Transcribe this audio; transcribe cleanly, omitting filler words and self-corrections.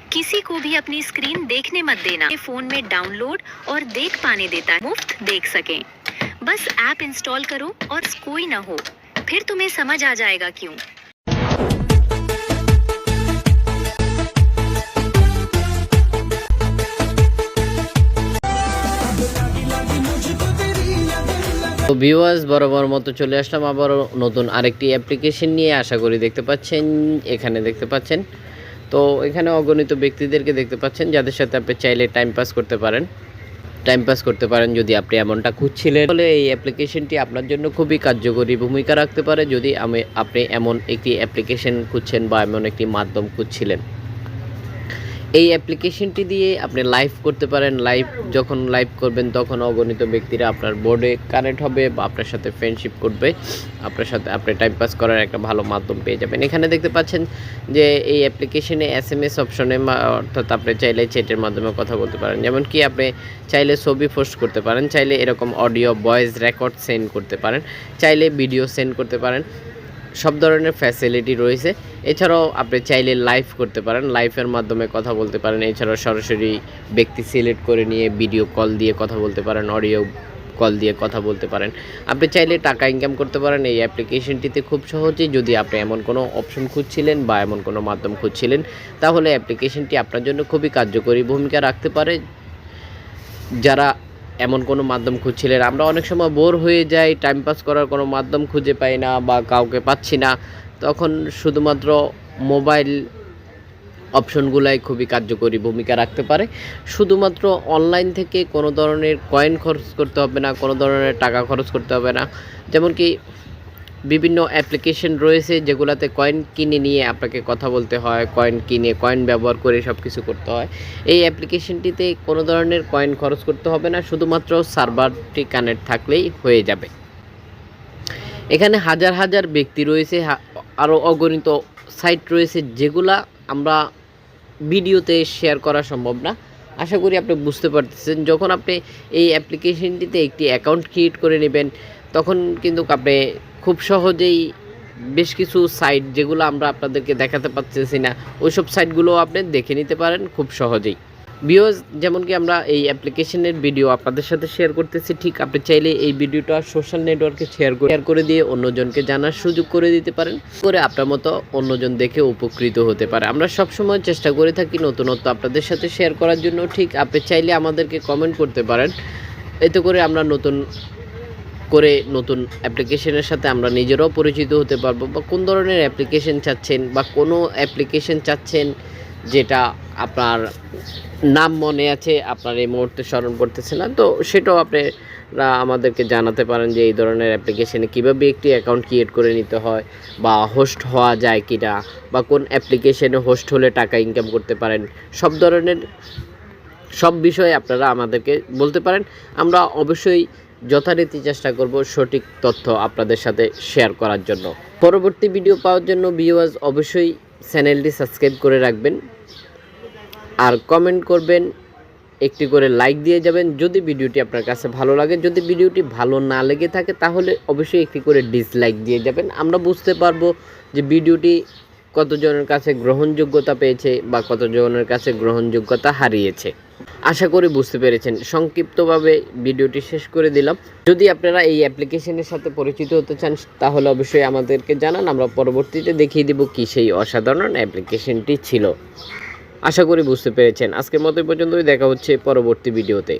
किसी को भी अपनी स्क्रीन देखने मत देना। फोन में डाउनलोड और देख पाने देता है, मुफ्त देख सकें। बस ऐप इंस्टॉल करो और कोई ना हो, फिर तुम्हें समझ आ जाएगा क्यों। তো ভিউয়ার্স, বরাবর মতো চলে আসলাম আবার নতুন আরেকটি অ্যাপ্লিকেশন নিয়ে। আশা করি দেখতে পাচ্ছেন, এখানে দেখতে পাচ্ছেন। তো এখানে অগণিত ব্যক্তিদেরকে দেখতে পাচ্ছেন যাদের সাথে আপনি চাইলে টাইম পাস করতে পারেন। যদি আপনি এমনটা খুঁজছিলেন তাহলে এই অ্যাপ্লিকেশনটি আপনার জন্য খুবই কার্যকরী ভূমিকা রাখতে পারে। যদি আপনি এমন একটি অ্যাপ্লিকেশন খুঁজছেন বা এমন একটি মাধ্যম খুঁজছিলেন, এই অ্যাপ্লিকেশনটি দিয়ে আপনি লাইভ করতে পারেন। যখন লাইভ করবেন তখন অগণিত ব্যক্তিরা আপনার বোর্ডে কানেক্ট হবে বা আপনার সাথে ফ্রেন্ডশিপ করবে, আপনার সাথে আপনি টাইম পাস করার একটা ভালো মাধ্যম পেয়ে যাবেন। এখানে দেখতে পাচ্ছেন যে এই অ্যাপ্লিকেশনে SMS অপশনে, অর্থাৎ আপনি চাইলে চ্যাটের মাধ্যমে কথা বলতে পারেন। যেমন কি আপনি চাইলে ছবি পোস্ট করতে পারেন, চাইলে এরকম অডিও ভয়েস রেকর্ড সেন্ড করতে পারেন, চাইলে ভিডিও সেন্ড করতে পারেন। সব ধরনের ফ্যাসিলিটি রয়েছে। এছাড়াও আপনি চাইলে লাইভ করতে পারেন, লাইভের মাধ্যমে কথা বলতে পারেন। এছাড়াও সরাসরি ব্যক্তি সিলেক্ট করে নিয়ে ভিডিও কল দিয়ে কথা বলতে পারেন, অডিও কল দিয়ে কথা বলতে পারেন। আপনি চাইলে টাকা ইনকাম করতে পারেন এই অ্যাপ্লিকেশনটিতে খুব সহজেই। যদি আপনি এমন কোনো অপশন খুঁজছিলেন বা এমন কোনো মাধ্যম খুঁজছিলেন, তাহলে অ্যাপ্লিকেশনটি আপনার জন্য খুবই কার্যকরী ভূমিকা রাখতে পারে। যারা এমন কোনো মাধ্যম খুঁজছিলেন, আমরা অনেক সময় বোর হয়ে যাই, টাইম পাস করার কোনো মাধ্যম খুঁজে পাই না বা কাউকে পাচ্ছি না, তখন শুধুমাত্র মোবাইল অপশনগুলাই খুবই কার্যকরী ভূমিকা রাখতে পারে। শুধুমাত্র অনলাইন থেকে কোনো ধরনের কয়েন খরচ করতে হবে না, কোনো ধরনের টাকা খরচ করতে হবে না। যেমন কি বিভিন্ন অ্যাপ্লিকেশন রয়েছে যেগুলোতে কয়েন কিনে নিয়ে আপনাকে কথা বলতে হয়, কয়েন ব্যবহার করে সব কিছু করতে হয়। এই অ্যাপ্লিকেশনটিতে কোনো ধরনের কয়েন খরচ করতে হবে না, শুধুমাত্র সার্ভারটি কানেক্ট থাকলেই হয়ে যাবে। এখানে হাজার হাজার ব্যক্তি রয়েছে, আরও অগণিত সাইট রয়েছে যেগুলা আমরা ভিডিওতে শেয়ার করা সম্ভব না। আশা করি আপনি বুঝতে পারতেছেন। যখন আপনি এই অ্যাপ্লিকেশনটিতে একটি অ্যাকাউন্ট ক্রিয়েট করে নেবেন, তখন কিন্তু আপনি খুব সহজেই বেশ কিছু সাইট যেগুলো আমরা আপনাদেরকে দেখাতে পারতেছি না, ওইসব সাইটগুলো আপনি দেখে নিতে পারেন খুব সহজেই। ভিউয়ার্স, যেমন কি আমরা এই অ্যাপ্লিকেশনের ভিডিও আপনাদের সাথে শেয়ার করতেছি, ঠিক আপনি চাইলে এই ভিডিওটা সোশ্যাল নেটওয়ার্কে শেয়ার করে দিয়ে অন্যজনকে জানার সুযোগ করে দিতে পারেন, করে আপনার মতো অন্যজন দেখে উপকৃত হতে পারে। আমরা সবসময় চেষ্টা করে থাকি নতুনত্ব আপনাদের সাথে শেয়ার করার জন্য। ঠিক আপনি চাইলে আমাদেরকে কমেন্ট করতে পারেন, এতে করে আমরা নতুন অ্যাপ্লিকেশনের সাথে আমরা নিজেরাও পরিচিত হতে পারবো। বা কোন ধরনের অ্যাপ্লিকেশন চাচ্ছেন বা কোনো অ্যাপ্লিকেশন চাচ্ছেন যেটা আপনার নাম মনে আছে, আপনার এই মুহূর্তে স্মরণ করতেছে না, তো সেটাও আপনারা আমাদেরকে জানাতে পারেন যে এই ধরনের অ্যাপ্লিকেশনে কীভাবে একটি অ্যাকাউন্ট ক্রিয়েট করে নিতে হয়, বা হোস্ট হওয়া যায় কিনা, বা কোন অ্যাপ্লিকেশনে হোস্ট হলে টাকা ইনকাম করতে পারেন। সব বিষয়ে আপনারা আমাদেরকে বলতে পারেন। আমরা অবশ্যই যথারীতি চেষ্টা করব সঠিক তথ্য আপনাদের সাথে শেয়ার করার জন্য। পরবর্তী ভিডিও পাওয়ার জন্য ভিউয়ার্স অবশ্যই চ্যানেলটি সাবস্ক্রাইব করে রাখবেন আর কমেন্ট করবেন, একটি করে লাইক দিয়ে যাবেন যদি ভিডিওটি আপনার কাছে ভালো লাগে। যদি ভিডিওটি ভালো না লেগে থাকে তাহলে অবশ্যই একটি করে ডিসলাইক দিয়ে যাবেন। আমরা বুঝতে পারবো যে ভিডিওটি কতজনের কাছে গ্রহণযোগ্যতা পেয়েছে বা কতজনের কাছে গ্রহণযোগ্যতা হারিয়েছে। আশা করি বুঝতে পেরেছেন। সংক্ষিপ্তভাবে ভিডিওটি শেষ করে দিলাম। যদি আপনারা এই অ্যাপ্লিকেশনের সাথে পরিচিত হতে চান তাহলে অবশ্যই আমাদেরকে জানান, আমরা পরবর্তীতে দেখিয়ে দেব কি সেই অসাধারণ অ্যাপ্লিকেশনটি ছিল। আশা করি বুঝতে পেরেছেন। আজকের মতো পর্যন্তই, দেখা হচ্ছে পরবর্তী ভিডিওতে।